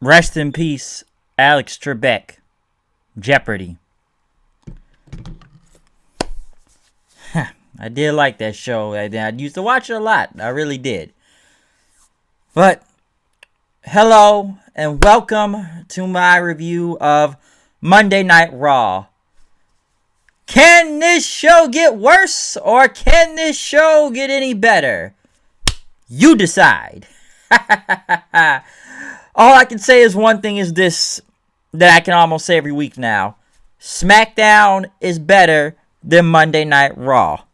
Rest in peace, Alex Trebek. Jeopardy. I did like that show. I used to watch it a lot. I really did. But, hello and welcome to my review of Monday Night Raw. Can this show get worse or can this show get any better? You decide. All I can say is one thing is this that I can almost say every week now. SmackDown is better than Monday Night Raw.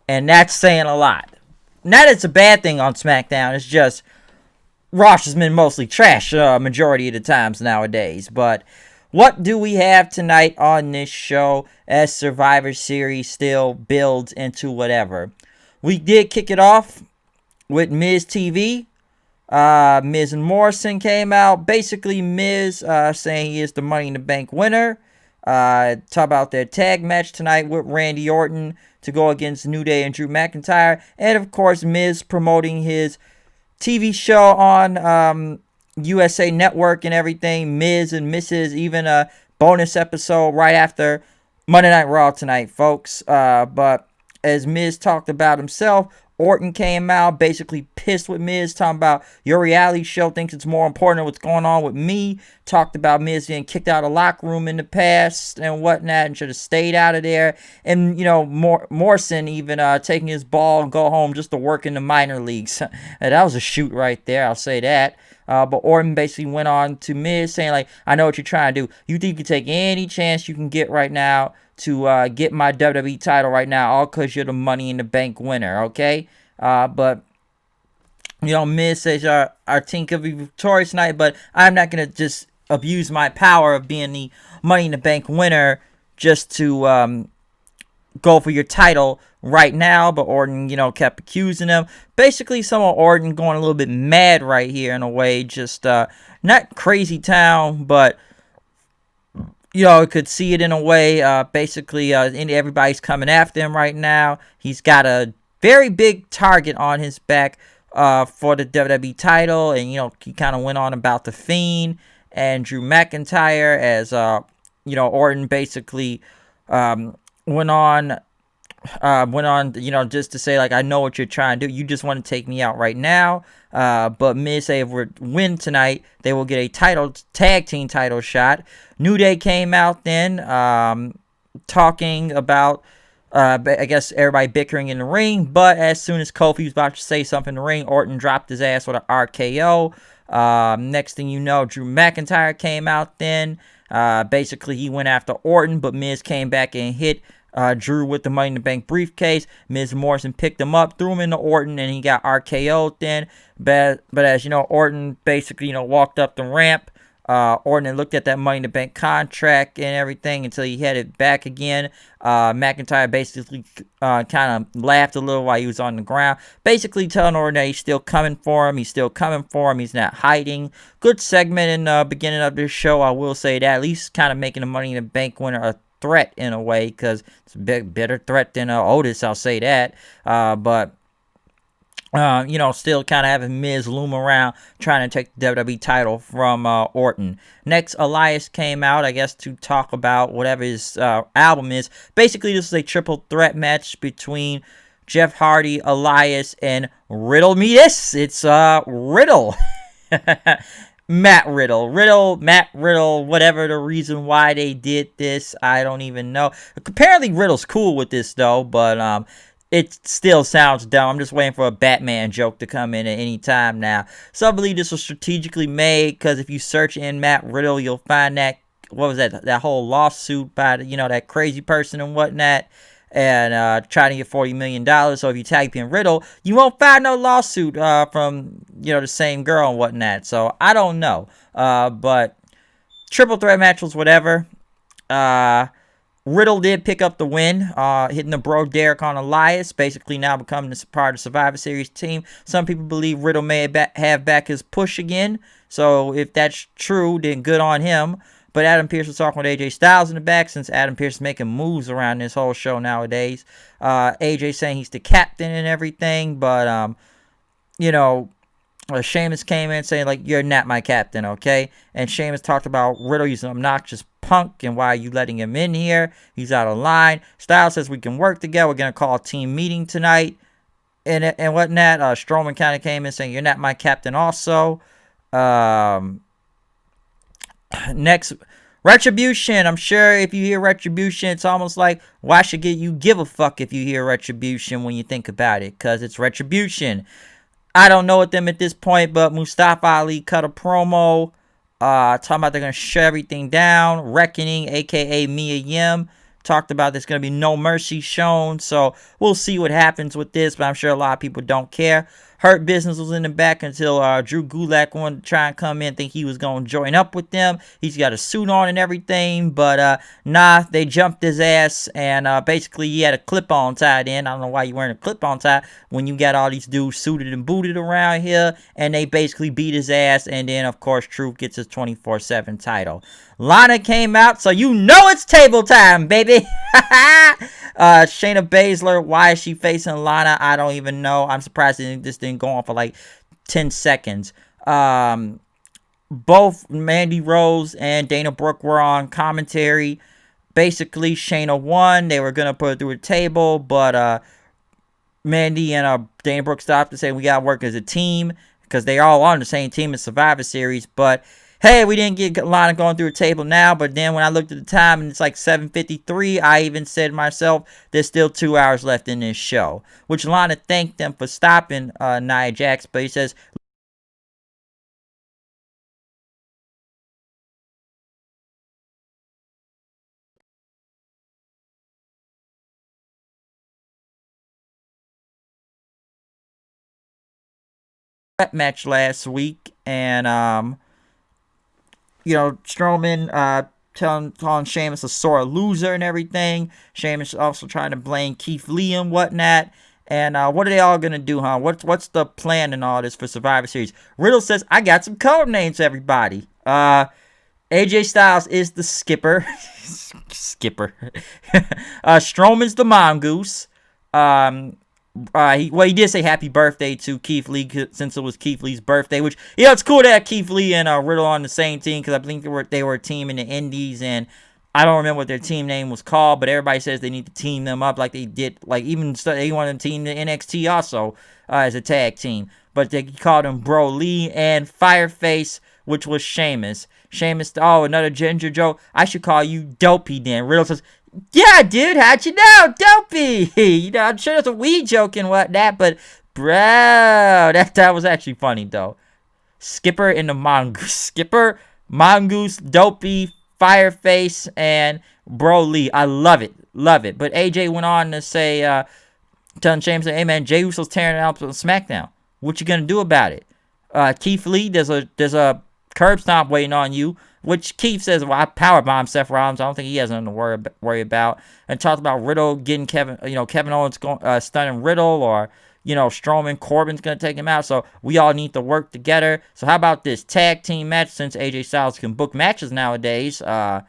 And that's saying a lot. Not that it's a bad thing on SmackDown. It's just Raw's has been mostly trash majority of the times nowadays. But what do we have tonight on this show as Survivor Series still builds into whatever? We did kick it off with Miz TV. Miz and Morrison came out. Basically, Miz saying he is the Money in the Bank winner. Talk about their tag match tonight with Randy Orton to go against New Day and Drew McIntyre. And, of course, Miz promoting his TV show on USA Network and everything. Miz and Mrs. Even a bonus episode right after Monday Night Raw tonight, folks. But as Miz talked about himself, Orton came out basically pissed with Miz, talking about your reality show thinks it's more important than what's going on with me. Talked about Miz getting kicked out of the locker room in the past and whatnot and should have stayed out of there. And, you know, Morrison even taking his ball and go home just to work in the minor leagues. That was a shoot right there, I'll say that. But Orton basically went on to Miz saying, like, I know what you're trying to do. You think you can take any chance you can get right now to get my WWE title right now, all because you're the Money in the Bank winner, okay? But, you know, Miz says our team could be victorious tonight, but I'm not going to just abuse my power of being the Money in the Bank winner just to go for your title right now. But Orton, you know, kept accusing him. Basically, some of Orton going a little bit mad right here in a way. Just not crazy town, but you know, could see it in a way. Basically, everybody's coming after him right now. He's got a very big target on his back for the WWE title. And, you know, he kind of went on about The Fiend and Drew McIntyre as, you know, Orton basically went on, you know, just to say, like, I know what you're trying to do. You just want to take me out right now. But Miz say if we win tonight, they will get a tag team title shot. New Day came out then, talking about, I guess, everybody bickering in the ring. But as soon as Kofi was about to say something in the ring, Orton dropped his ass with an RKO. Next thing you know, Drew McIntyre came out then. Basically, he went after Orton, but Miz came back and hit Drew with the Money in the Bank briefcase. Miz Morrison picked him up, threw him into Orton, and he got RKO'd then. But as you know, Orton basically, you know, walked up the ramp. Orton looked at that Money in the Bank contract and everything until he headed back again. McIntyre basically kind of laughed a little while he was on the ground, basically telling Orton that he's still coming for him. He's still coming for him. He's not hiding. Good segment in the beginning of this show, I will say that. At least kind of making the Money in the Bank winner a threat in a way, because it's a better threat than Otis, I'll say that. But you know, still kind of having Miz loom around trying to take the WWE title from Orton. Next, Elias came out, I guess, to talk about whatever his album is. Basically, this is a triple threat match between Jeff Hardy, Elias, and Riddle. Me this, it's Riddle. Matt Riddle, whatever the reason why they did this, I don't even know. Apparently, Riddle's cool with this, though, but it still sounds dumb. I'm just waiting for a Batman joke to come in at any time now. So I believe this was strategically made, because if you search in Matt Riddle, you'll find that, what was that whole lawsuit by, you know, that crazy person and whatnot, and trying to get $40 million. So if you type in Riddle, you won't find no lawsuit from, you know, the same girl and whatnot. So I don't know. But triple threat match was whatever. Riddle did pick up the win, hitting the Bro Derek on Elias, basically now becoming a part of the Survivor Series team. Some people believe Riddle may have back his push again. So if that's true, then good on him. But Adam Pearce was talking with AJ Styles in the back, since Adam Pearce is making moves around this whole show nowadays. AJ saying he's the captain and everything, but, you know, Sheamus came in saying, like, you're not my captain, okay? And Sheamus talked about Riddle, he's an obnoxious punk, and why are you letting him in here? He's out of line. Styles says we can work together. We're going to call a team meeting tonight. And whatnot. Strowman kind of came in saying, you're not my captain also. Next, Retribution. I'm sure if you hear Retribution, it's almost like, why should you give a fuck if you hear Retribution when you think about it? Because it's Retribution. I don't know with them at this point, but Mustafa Ali cut a promo talking about they're going to shut everything down. Reckoning, a.k.a. Mia Yim, talked about there's going to be no mercy shown. So we'll see what happens with this, but I'm sure a lot of people don't care. Hurt Business was in the back until Drew Gulak wanted to try and come in, think he was going to join up with them. He's got a suit on and everything, but nah, they jumped his ass, and basically he had a clip-on tied in. I don't know why you wearing a clip-on tie when you got all these dudes suited and booted around here, and they basically beat his ass, and then, of course, Truth gets his 24/7 title. Lana came out, so you know it's table time, baby. Shayna Baszler, why is she facing Lana? I don't even know. I'm surprised this didn't go on for like 10 seconds. Both Mandy Rose and Dana Brooke were on commentary. Basically, Shayna won. They were going to put it through a table, but Mandy and Dana Brooke stopped and said, we got to work as a team, because they all on the same team in Survivor Series. But hey, we didn't get Lana going through a table now, but then when I looked at the time and it's like 7:53, I even said to myself, there's still 2 hours left in this show. Which Lana thanked them for stopping Nia Jax, but he says, match last week, and Strowman calling Sheamus a sore loser and everything. Sheamus also trying to blame Keith Lee and whatnot. And what are they all gonna do, huh? What's the plan in all this for Survivor Series? Riddle says, I got some code names, everybody. AJ Styles is the skipper. Skipper. Strowman's the mongoose. He did say happy birthday to Keith Lee since it was Keith Lee's birthday, which, yeah, it's cool to have Keith Lee and Riddle on the same team, because I think they were a team in the Indies, and I don't remember what their team name was called, but everybody says they need to team them up like they did, like even they wanted to team the NXT also as a tag team, but they called him Bro Lee and Fireface, which was Sheamus. Another ginger joke. I should call you Dopey then. Riddle says, yeah, dude, how'd you know? Dopey. I'm sure that's a weed joke and whatnot, but bro, that was actually funny though. Skipper and the Mongoose. Skipper, Mongoose, Dopey, Fireface, and Bro Lee. I love it. Love it. But AJ went on to say, telling James, hey man, Jey Uso's tearing it up on SmackDown. What you gonna do about it? Keith Lee, there's a curb stomp waiting on you, which Keith says, well, I powerbomb Seth Rollins. I don't think he has nothing to worry about. And talked about Riddle getting Kevin Owens stunning Riddle, or Strowman, Corbin's gonna take him out. So we all need to work together. So how about this tag team match, since AJ Styles can book matches nowadays? Well,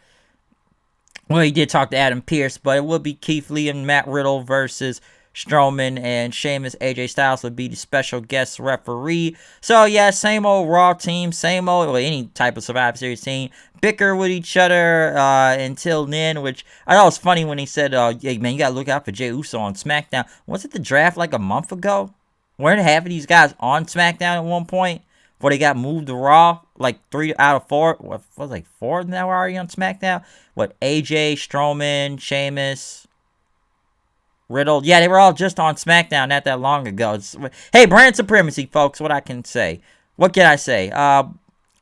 he did talk to Adam Pearce, but it would be Keith Lee and Matt Riddle versus Strowman, and Sheamus. AJ Styles would be the special guest referee. So yeah, same old Raw team, same old, well, any type of Survivor Series team, bicker with each other until then, which I thought was funny when he said, hey man, you gotta look out for Jey Uso on SmackDown. Was it the draft like a month ago? Weren't half of these guys on SmackDown at one point before they got moved to Raw? Like 3 out of 4, what was like 4 now already on SmackDown? What, AJ, Strowman, Sheamus, Riddle? Yeah, they were all just on SmackDown not that long ago. Hey, brand supremacy, folks, what I can say. What can I say?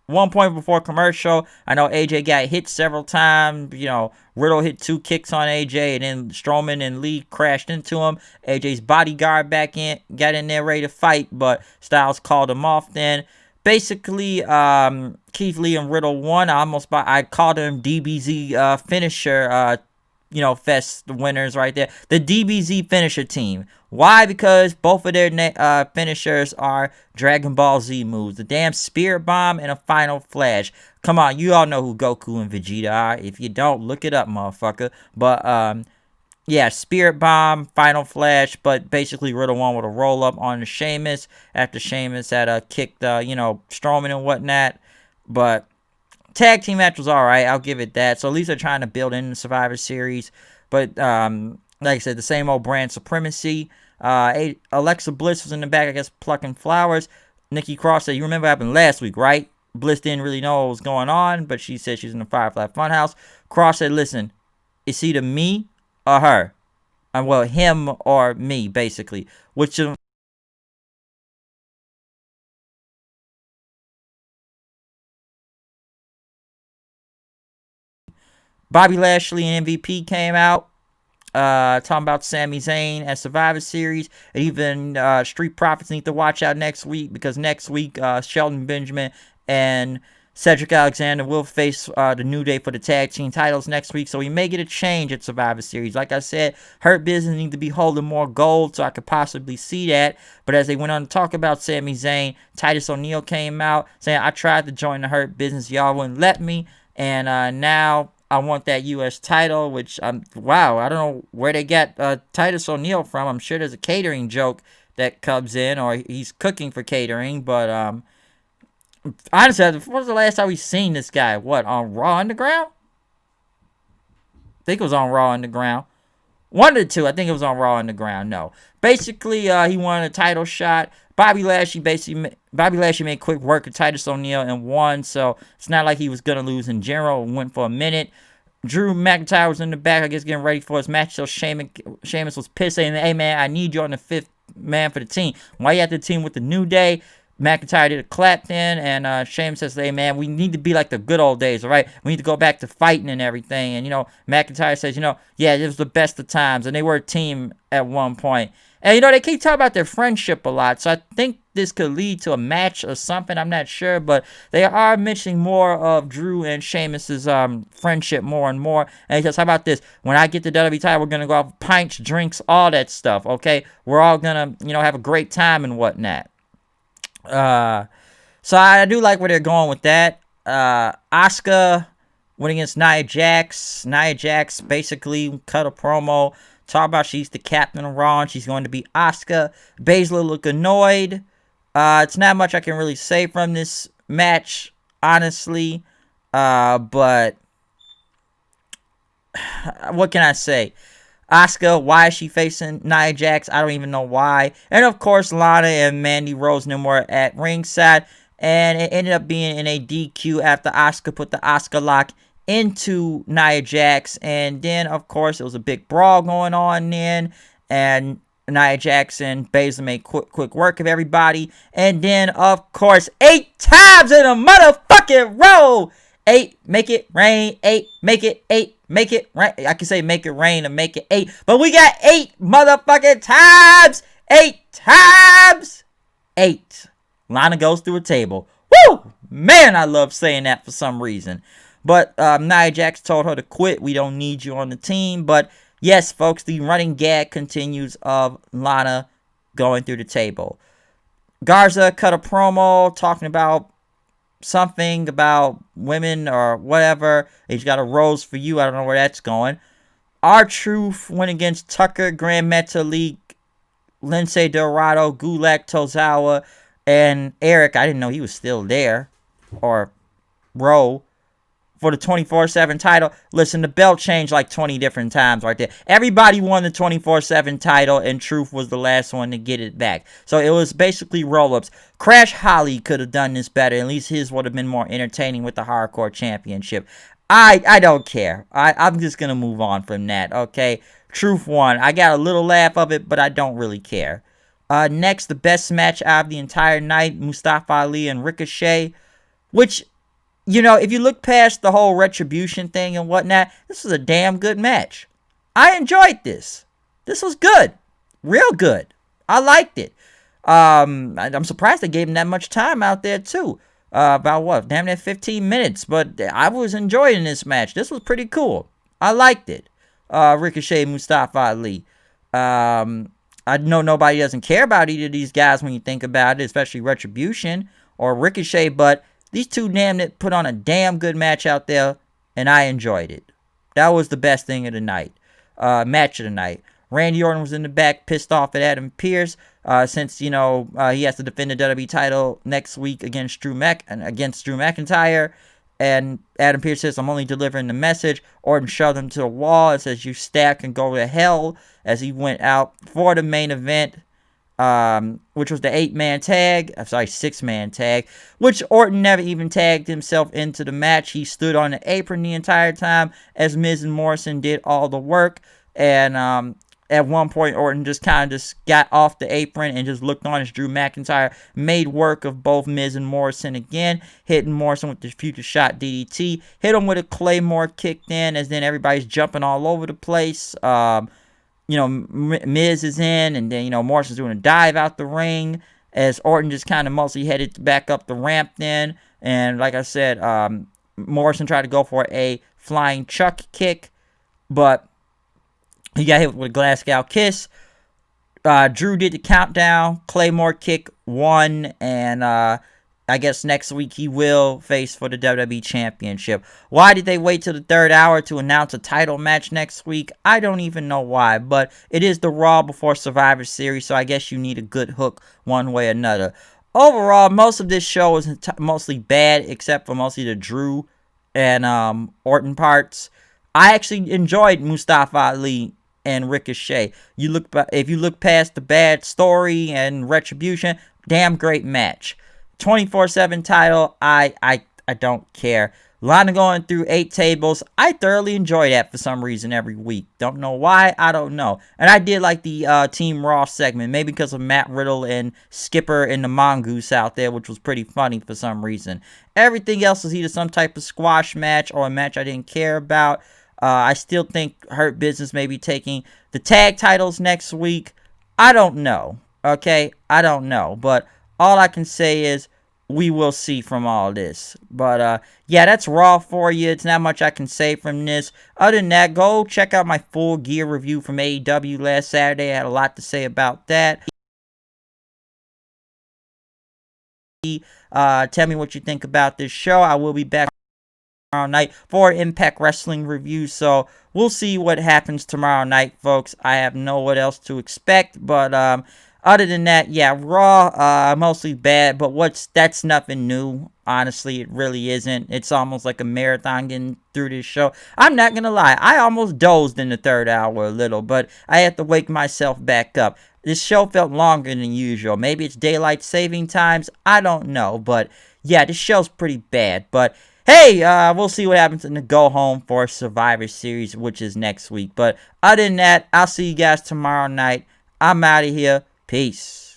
1 point before commercial, I know AJ got hit several times. Riddle hit 2 kicks on AJ, and then Strowman and Lee crashed into him. AJ's bodyguard got in there ready to fight, but Styles called him off then. Basically, Keith Lee and Riddle won. I called him DBZ finisher, fest winners right there. The DBZ finisher team. Why? Because both of their finishers are Dragon Ball Z moves. The damn Spirit Bomb and a Final Flash. Come on, you all know who Goku and Vegeta are. If you don't, look it up, motherfucker. But Yeah, Spirit Bomb, Final Flash, but basically Riddle won with a roll up on the Sheamus after Sheamus had kicked, Strowman and whatnot. But tag team match was alright. I'll give it that. So at least they're trying to build in the Survivor Series. But like I said, the same old brand supremacy. Alexa Bliss was in the back, I guess, plucking flowers. Nikki Cross said, "You remember what happened last week, right?" Bliss didn't really know what was going on, but she said she's in the Firefly Funhouse. Cross said, "Listen, it's either me or her. Well, him or me, basically. Which Bobby Lashley and MVP came out. Talking about Sami Zayn at Survivor Series. And even Street Profits need to watch out next week, because next week Shelton Benjamin and Cedric Alexander will face the New Day for the tag team titles next week. So we may get a change at Survivor Series. Like I said, Hurt Business need to be holding more gold, so I could possibly see that. But as they went on to talk about Sami Zayn, Titus O'Neil came out saying, "I tried to join the Hurt Business. Y'all wouldn't let me. And now I want that U.S. title," which, wow, I don't know where they get Titus O'Neil from. I'm sure there's a catering joke that comes in, or he's cooking for catering. But honestly, when was the last time we seen this guy? What, on Raw Underground? I think it was on Raw Underground. One of the two. I think it was on Raw Underground. No. Basically, he won a title shot. Bobby Lashley made quick work of Titus O'Neil and won, so it's not like he was gonna lose in general. It went for a minute. Drew McIntyre was in the back, I guess, getting ready for his match. So Sheamus was pissed, saying, "Hey man, I need you on the fifth man for the team. Why you at the team with the New Day?" McIntyre did a clap then, and Sheamus says, "Hey man, we need to be like the good old days, all right? We need to go back to fighting and everything." And McIntyre says, "Yeah, it was the best of times," and they were a team at one point. And they keep talking about their friendship a lot, so I think this could lead to a match or something. I'm not sure, but they are mentioning more of Drew and Sheamus's friendship more and more. And he says, "How about this? When I get the WWE title, we're gonna go have pints, drinks, all that stuff. Okay, we're all gonna have a great time and whatnot." So I do like where they're going with that. Asuka went against Nia Jax. Nia Jax basically cut a promo, talk about she's the captain of Raw and she's going to be Asuka. Baszler look annoyed. It's not much I can really say from this match, honestly. But what can I say? Asuka, why is she facing Nia Jax? I don't even know why. And of course, Lana and Mandy Rose were at ringside. And it ended up being in a DQ after Asuka put the Asuka lock into Nia Jax. And then, of course, it was a big brawl going on then. And Nia Jax and Baszler made quick work of everybody. And then, of course, 8 times in a motherfucking row. 8, make it rain. 8, make it 8. Make it rain. I can say make it rain and make it 8. But we got 8 motherfucking times. 8 times. 8. Lana goes through a table. Woo! Man, I love saying that for some reason. But Nia Jax told her to quit. We don't need you on the team. But yes, folks, the running gag continues of Lana going through the table. Garza cut a promo talking about something about women or whatever. He's got a rose for you. I don't know where that's going. R-Truth went against Tucker, Grand Metalik, Lindsay Dorado, Gulak Tozawa, and Eric. I didn't know he was still there. Or Rowe. For the 24/7 title. Listen, the belt changed like 20 different times right there. Everybody won the 24/7 title, and Truth was the last one to get it back. So it was basically roll-ups. Crash Holly could have done this better. At least his would have been more entertaining with the Hardcore Championship. I don't care. I'm just going to move on from that, okay? Truth won. I got a little laugh of it, but I don't really care. Next, the best match out of the entire night, Mustafa Ali and Ricochet, which, if you look past the whole retribution thing and whatnot, this was a damn good match. I enjoyed this. This was good. Real good. I liked it. I'm surprised they gave him that much time out there, too. About what? Damn near 15 minutes. But I was enjoying this match. This was pretty cool. I liked it. Ricochet, Mustafa Ali. I know nobody doesn't care about either of these guys when you think about it, especially Retribution or Ricochet, but these two damn it put on a damn good match out there, and I enjoyed it. That was the best thing of the night. match of the night. Randy Orton was in the back, pissed off at Adam Pearce, since he has to defend the WWE title next week against Drew McIntyre. And Adam Pearce says, "I'm only delivering the message." Orton shoved him to the wall and says, "You staff can go to hell," as he went out for the main event, which was the 6-man tag, which Orton never even tagged himself into the match. He stood on the apron the entire time as Miz and Morrison did all the work. And at one point, Orton just got off the apron and just looked on as Drew McIntyre made work of both Miz and Morrison again, hitting Morrison with the future shot DDT, hit him with a Claymore, kicked in, as then everybody's jumping all over the place. Miz is in, and then, Morrison's doing a dive out the ring as Orton just kind of mostly headed back up the ramp then. And like I said, Morrison tried to go for a flying chuck kick, but he got hit with a Glasgow kiss. Drew did the countdown, Claymore kick, won, and I guess next week he will face for the WWE Championship. Why did they wait till the third hour to announce a title match next week? I don't even know why, but it is the Raw before Survivor Series, so I guess you need a good hook one way or another. Overall, most of this show was mostly bad, except for mostly the Drew and Orton parts. I actually enjoyed Mustafa Ali and Ricochet. If you look past the bad story and Retribution, damn great match. 24/7 title, I don't care. Lana going through 8 tables, I thoroughly enjoy that for some reason every week. Don't know why, I don't know. And I did like the Team Raw segment, maybe because of Matt Riddle and Skipper and the Mongoose out there, which was pretty funny for some reason. Everything else was either some type of squash match or a match I didn't care about. I still think Hurt Business may be taking the tag titles next week. I don't know. Okay? I don't know. But all I can say is we will see from all this. But, yeah, that's Raw for you. It's not much I can say from this. Other than that, go check out my full gear review from AEW last Saturday. I had a lot to say about that. Tell me what you think about this show. I will be back tomorrow night for Impact Wrestling review, so we'll see what happens tomorrow night, folks. I have no what else to expect, but other than that, yeah, Raw mostly bad, but that's nothing new. Honestly, it really isn't. It's almost like a marathon getting through this show. I'm not gonna lie, I almost dozed in the third hour a little, but I had to wake myself back up. This show felt longer than usual. Maybe it's daylight saving times, I don't know, but yeah, this show's pretty bad. But hey, we'll see what happens in the go home for Survivor Series, which is next week. But other than that, I'll see you guys tomorrow night. I'm out of here. Peace.